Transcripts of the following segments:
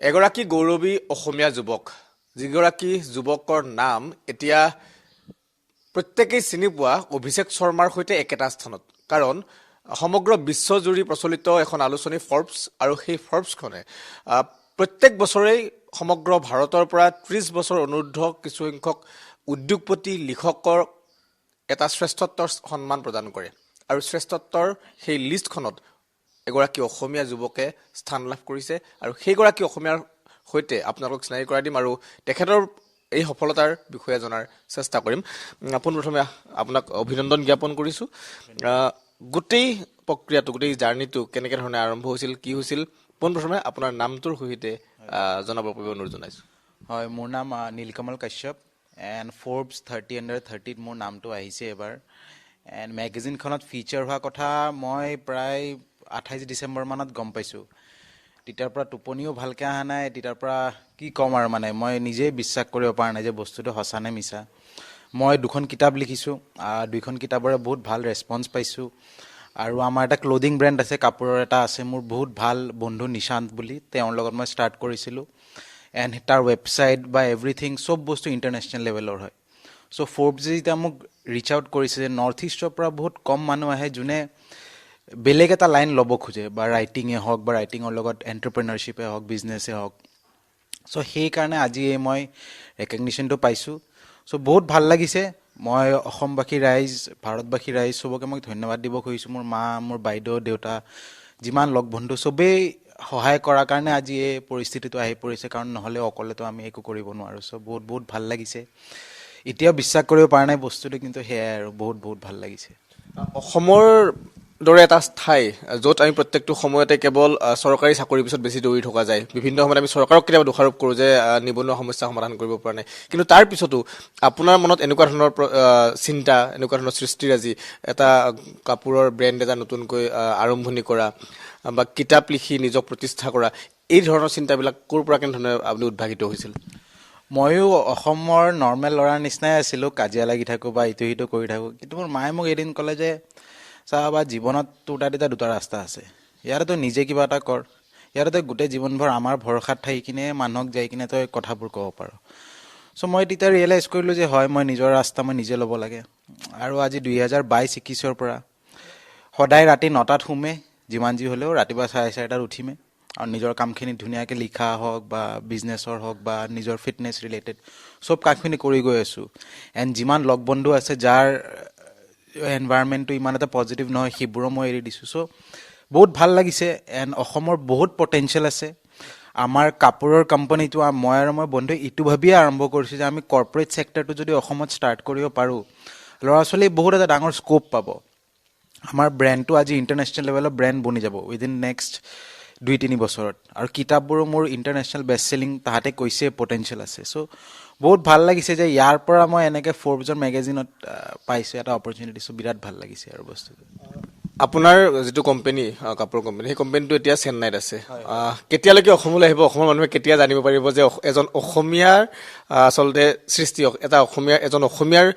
এগৰাকী গৌৰৱী অসমীয়া যুৱক যিগৰাকী যুৱকৰ নাম এতিয়া প্ৰত্যেকেই চিনি পোৱা অভিষেক শৰ্মাৰ সৈতে একেটা স্থানত কাৰণ সমগ্ৰ বিশ্বজুৰি প্ৰচলিত এখন আলোচনী ফৰ্বছ আৰু সেই ফৰ্বছখনে প্ৰত্যেক বছৰেই সমগ্ৰ ভাৰতৰ পৰা ৩০ বছৰ অনুৰ্ধ কিছু সংখ্যক উদ্যোগপতি লিখকৰ এটা শ্ৰেষ্ঠত্বৰ সন্মান প্ৰদান কৰে আৰু শ্ৰেষ্ঠত্বৰ সেই লিষ্টখনত এগৰাকী অসমীয়া যুৱকে স্থান লাভ কৰিছে আৰু সেইগৰাকী অসমীয়াৰ সৈতে আপোনালোক চিনাকি কৰাই দিম আৰু তেখেতৰ এই সফলতাৰ বিষয়ে জনাৰ চেষ্টা কৰিম। পোনপ্ৰথমে আপোনাক অভিনন্দন জ্ঞাপন কৰিছোঁ। গোটেই প্ৰক্ৰিয়াটো গোটেই জাৰ্ণিটো কেনেকৈ ধৰণে আৰম্ভ হৈছিল কি হৈছিল পোনপ্ৰথমে আপোনাৰ নামটোৰ সৈতে জনাব পাৰিব অনুৰোধ জনাইছোঁ। হয়, মোৰ নাম নীলকমল কাশ্যপ এণ্ড ফৰ্বছ 30/30 মোৰ নামটো আহিছে এবাৰ এণ্ড মেগাজিনখনত ফিচাৰ হোৱা কথা মই প্ৰায় 28 ডিচেম্বৰ মানত গম পাইছোঁ। তেতিয়াৰ পৰা টোপনিও ভালকৈ অহা নাই, তেতিয়াৰ পৰা কি ক'ম আৰু মানে মই নিজেই বিশ্বাস কৰিব পৰা নাই যে বস্তুটো সঁচা নে মিছা। মই 2খন কিতাপ লিখিছোঁ, 2খন কিতাপৰে বহুত ভাল ৰেছপঞ্চ পাইছোঁ আৰু আমাৰ এটা ক্লথিং ব্ৰেণ্ড আছে, কাপোৰৰ এটা আছে মোৰ বহুত ভাল বন্ধু নিশান্ত বুলি, তেওঁৰ লগত মই ষ্টাৰ্ট কৰিছিলোঁ এণ্ড তাৰ ৱেবছাইট বা এভৰিথিং চব বস্তু ইণ্টাৰনেশ্যনেল লেভেলৰ হয়। চ' ফৰ্বছে যেতিয়া মোক ৰিচ আউট কৰিছে যে নৰ্থ ইষ্টৰ পৰা বহুত কম মানুহ আহে যোনে বেলেগ এটা লাইন ল'ব খোজে বা ৰাইটিঙে হওক বা ৰাইটিঙৰ লগত এণ্টাৰপ্ৰেনাৰশ্বিপে হওক বিজনেছে হওক। চ' সেইকাৰণে আজি মই ৰেকগনিশ্যনটো পাইছোঁ। চ' বহুত ভাল লাগিছে। মই অসমবাসী ৰাইজ ভাৰতবাসী ৰাইজ চবকে মই ধন্যবাদ দিব খুজিছোঁ। মোৰ মা মোৰ বাইদেউ দেউতা যিমান লগ বন্ধু চবেই সহায় কৰাৰ কাৰণে আজি এই পৰিস্থিতিটো আহি পৰিছে, কাৰণ নহ'লে অকলেতো আমি একো কৰিব নোৱাৰোঁ। চ' বহুত বহুত ভাল লাগিছে। এতিয়াও বিশ্বাস কৰিব পৰা নাই বস্তুটো, কিন্তু সেয়াই আৰু বহুত বহুত ভাল লাগিছে। অসমৰ দৰে এটা ঠাই য'ত আমি প্ৰত্যেকটো সময়তে কেৱল চৰকাৰী চাকৰিৰ পিছত বেছি দৌৰি থকা যায়, বিভিন্ন সময়ত আমি চৰকাৰক কেতিয়াবা দোষাৰোপ কৰোঁ যে নিবনুৱা সমস্যা সমাধান কৰিব পৰা নাই, কিন্তু তাৰ পিছতো আপোনাৰ মনত এনেকুৱা ধৰণৰ চিন্তা এনেকুৱা ধৰণৰ সৃষ্টিৰাজি এটা কাপোৰৰ ব্ৰেণ্ড এটা নতুনকৈ আৰম্ভণি কৰা বা কিতাপ লিখি নিজক প্ৰতিষ্ঠা কৰা, এই ধৰণৰ চিন্তাবিলাক ক'ৰ পৰা কেনেধৰণে আপুনি উদ্ভাসিত হৈছিল? ময়ো অসমৰ নৰ্মেল ল'ৰাৰ নিচিনাই আছিলোঁ, কাজিয়া লাগি থাকোঁ বা ইটো সিটো কৰি থাকোঁ, কিন্তু মোৰ মায়ে মোক এদিন ক'লে যে চাবা জীৱনত তোৰ তাত এতিয়া 2টা ৰাস্তা আছে, ইয়াতে তই নিজে কিবা এটা কৰ, ইয়াতে তই গোটেই জীৱনভৰ আমাৰ ভৰসাত থাকি কিনে মানুহক যাই কিনে তই কথাবোৰ ক'ব পাৰ। চ' মই তেতিয়া ৰিয়েলাইজ কৰিলোঁ যে হয়, মই নিজৰ ৰাস্তা মই নিজে ল'ব লাগে। আৰু আজি 2022-21 পৰা সদায় ৰাতি 9টাত শুমে, যিমান যি হ'লেও ৰাতিপুৱা 4:30টাত উঠিমে আৰু নিজৰ কামখিনি ধুনীয়াকৈ লিখা হওক বা বিজনেছৰ হওক বা নিজৰ ফিটনেছ ৰিলেটেড চব কামখিনি কৰি গৈ আছোঁ। এণ্ড যিমান লগ বন্ধু আছে যাৰ এনভাইৰনমেণ্টটো ইমান এটা পজিটিভ নহয় সেইবোৰো মই এৰি দিছোঁ। চ' বহুত ভাল লাগিছে এণ্ড অসমৰ বহুত পটেঞ্চিয়েল আছে। আমাৰ কাপোৰৰ কোম্পানীটো মই আৰু মই বন্ধুৱে ইটো ভাবিয়ে আৰম্ভ কৰিছোঁ যে আমি কৰ্পৰেট ছেক্টৰটো যদি অসমত ষ্টাৰ্ট কৰিব পাৰোঁ, ল'ৰা ছোৱালী বহুত এটা ডাঙৰ স্ক'প পাব। আমাৰ ব্ৰেণ্ডটো আজি ইণ্টাৰনেশ্যনেল লেভেলৰ ব্ৰেণ্ড বনি যাব উইদিন নেক্সট 2-3 বছৰত। আৰু কিতাপবোৰো মোৰ ইণ্টাৰনেশ্যনেল বেষ্ট চেলিং তাহাঁতে কৈছে পটেঞ্চিয়েল আছে। চ' বহুত ভাল লাগিছে যে ইয়াৰ পৰা মই এনেকৈ ফৰ্বছৰ মেগাজিনত পাইছোঁ এটা অপৰচুনিটি। চ' বিৰাট ভাল লাগিছে আৰু বস্তুটো। আপোনাৰ যিটো কোম্পানী কাপোৰ কোম্পানী সেই কোম্পানীটো এতিয়া চেন্নাইত আছে, কেতিয়ালৈকে অসমলৈ আহিব? অসমৰ মানুহে কেতিয়া জানিব পাৰিব যে এজন অসমীয়াৰ আচলতে সৃষ্টি এজন অসমীয়াৰ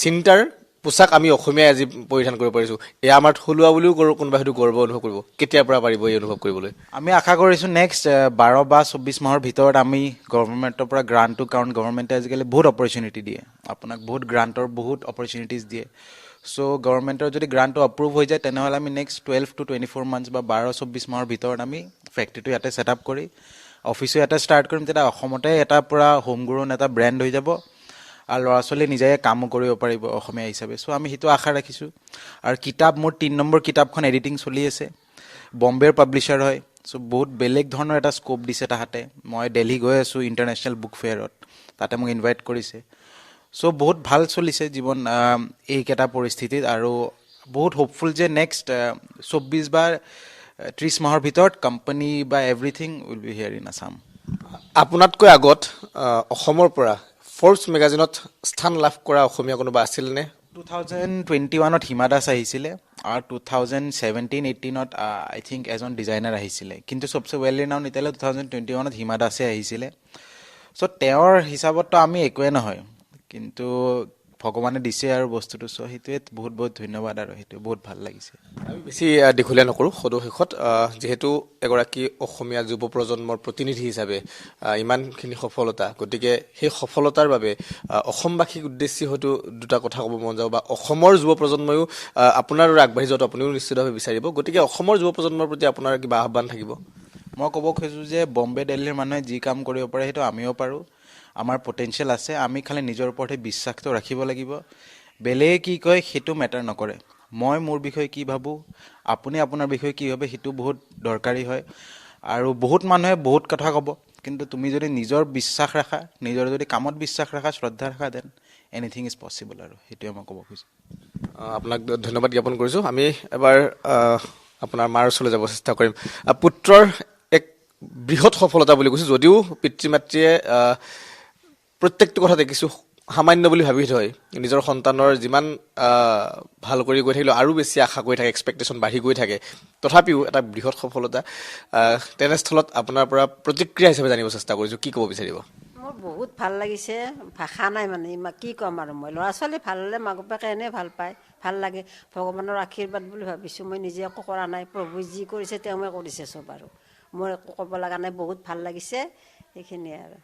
চিন্তাৰ পোচাক আমি অসমীয়াই আজি পৰিধান কৰিব পাৰিছোঁ, এয়া আমাৰ থলুৱা বুলিও কোনোবাই হয়তো গৰ্ব অনুভৱ কৰিব। কেতিয়াৰ পৰা পাৰিব এই অনুভৱ কৰিবলৈ? আমি আশা কৰিছোঁ নেক্সট 12 বা 24 মাহৰ ভিতৰত আমি গভৰ্ণমেণ্টৰ পৰা গ্ৰাণ্টটো, কাৰণ গভৰ্ণমেণ্টে আজিকালি বহুত অপৰচুনিটি দিয়ে, আপোনাক বহুত গ্ৰাণ্টৰ বহুত অপৰচুনিটিজ দিয়ে। চ' গভৰ্ণমেণ্টৰ যদি গ্ৰাণ্টটো এপ্ৰুভ হৈ যায় তেনেহ'লে আমি নেক্সট 12 to 24 মান্থছ বা 12-24 মাহৰ ভিতৰত আমি ফেক্টৰীটো ইয়াতে ছেট আপ কৰি অফিচো ইয়াতে ষ্টাৰ্ট কৰিম। তেতিয়া অসমতে এটা পূৰা হোম গ্ৰ'ন এটা ব্ৰেণ্ড হৈ যাব আৰু ল'ৰা ছোৱালী নিজে কামো কৰিব পাৰিব অসমীয়া হিচাপে। চ' আমি সেইটো আশা ৰাখিছোঁ। আৰু কিতাপ মোৰ 3 নম্বৰ কিতাপখন এডিটিং চলি আছে, বম্বেৰ পাব্লিশ্বাৰ হয়। চ' বহুত বেলেগ ধৰণৰ এটা স্ক'প দিছে তাহাঁতে। মই দিল্লী গৈ আছোঁ ইণ্টাৰনেশ্যনেল বুক ফেয়াৰত, তাতে মোক ইনভাইট কৰিছে। চ' বহুত ভাল চলিছে জীৱন এইকেইটা পৰিস্থিতিত আৰু বহুত হোপফুল যে নেক্সট 24 বা 30 মাহৰ ভিতৰত কোম্পানী বা everything will be here in Assam. আপোনাতকৈ আগত অসমৰ পৰা ফৰ্বছ মেগাজিনত স্থান লাভ কৰা অসমীয়া কোনোবা আছিলনে? 2021ত হিমা দাস আহিছিলে আৰু 2017-18ত আই থিংক এজন ডিজাইনাৰ আহিছিলে, কিন্তু চবচে ৱেল ৰিনাউণ্ড এতিয়ালৈ 2021ত হিমা দাসে আহিছিলে। চ' তেওঁৰ হিচাপততো আমি একোৱে নহয়, কিন্তু ভগৱানে দিছে আৰু বস্তুটো চ' সেইটোৱে বহুত বহুত ধন্যবাদ আৰু সেইটো বহুত ভাল লাগিছে আমি বেছি দীঘলীয়া নকৰোঁ সদৌ শেষত যিহেতু এগৰাকী অসমীয়া যুৱ প্ৰজন্মৰ প্ৰতিনিধি হিচাপে ইমানখিনি সফলতা গতিকে সেই সফলতাৰ বাবে অসমবাসীক উদ্দেশ্যি হয়তো দুটা কথা ক'ব মন যাব বা অসমৰ যুৱ প্ৰজন্ময়ো আপোনাৰ দৰে আগবাঢ়ি যোৱাটো আপুনিও নিশ্চিতভাৱে বিচাৰিব গতিকে অসমৰ যুৱ প্ৰজন্মৰ প্ৰতি আপোনাৰ কিবা আহ্বান থাকিব মই ক'ব খোজোঁ যে বম্বে দিল্লীৰ মানুহে যি কাম কৰিব পাৰে সেইটো আমিও পাৰোঁ আমাৰ পটেনচিয়েল আছে আমি খালি নিজৰ ওপৰতে বিশ্বাসটো ৰাখিব লাগিব বেলেগে কি কয় সেইটো মেটাৰ নকৰে মই মোৰ বিষয়ে কি ভাবোঁ আপুনি আপোনাৰ বিষয়ে কি ভাবে সেইটো বহুত দৰকাৰী হয় আৰু বহুত মানুহে বহুত কথা ক'ব কিন্তু তুমি যদি নিজৰ বিশ্বাস ৰাখা নিজৰ যদি কামত বিশ্বাস ৰাখা শ্ৰদ্ধা ৰাখা দেন এনিথিং ইজ পচিবল আৰু সেইটোৱে মই ক'ব খুজিছোঁ আপোনাক ধন্যবাদ জ্ঞাপন কৰিছোঁ আমি এবাৰ আপোনাৰ মাৰ ওচৰলৈ যাব চেষ্টা কৰিম পুত্ৰৰ এক বৃহৎ সফলতা বুলি কৈছোঁ যদিও পিতৃ মাতৃয়ে প্ৰত্যেকটো কথা দেখিছোঁ সামান্য বুলি ভাবি থয় নিজৰ সন্তানৰ যিমান ভাল কৰি গৈ থাকিলেও আৰু বেছি আশা কৰি থাকে এক্সপেক্টেশ্যন বাঢ়ি গৈ থাকে তথাপিও এটা বৃহৎ সফলতা তেনেস্থলত আপোনাৰ পৰা প্ৰতিক্ৰিয়া হিচাপে জানিব চেষ্টা কৰিছোঁ কি ক'ব বিচাৰিব মোৰ বহুত ভাল লাগিছে ভাষা নাই মানে কি ক'ম আৰু মই ল'ৰা ছোৱালী ভাল হ'লে মাক বাপেকে এনেই ভাল পায় ভাল লাগে ভগৱানৰ আশীৰ্বাদ বুলি ভাবিছোঁ মই নিজে একো কৰা নাই প্ৰভুই যি কৰিছে তেওঁৱে কৰিছে চব আৰু মোৰ একো ক'ব লগা নাই বহুত ভাল লাগিছে সেইখিনিয়ে আৰু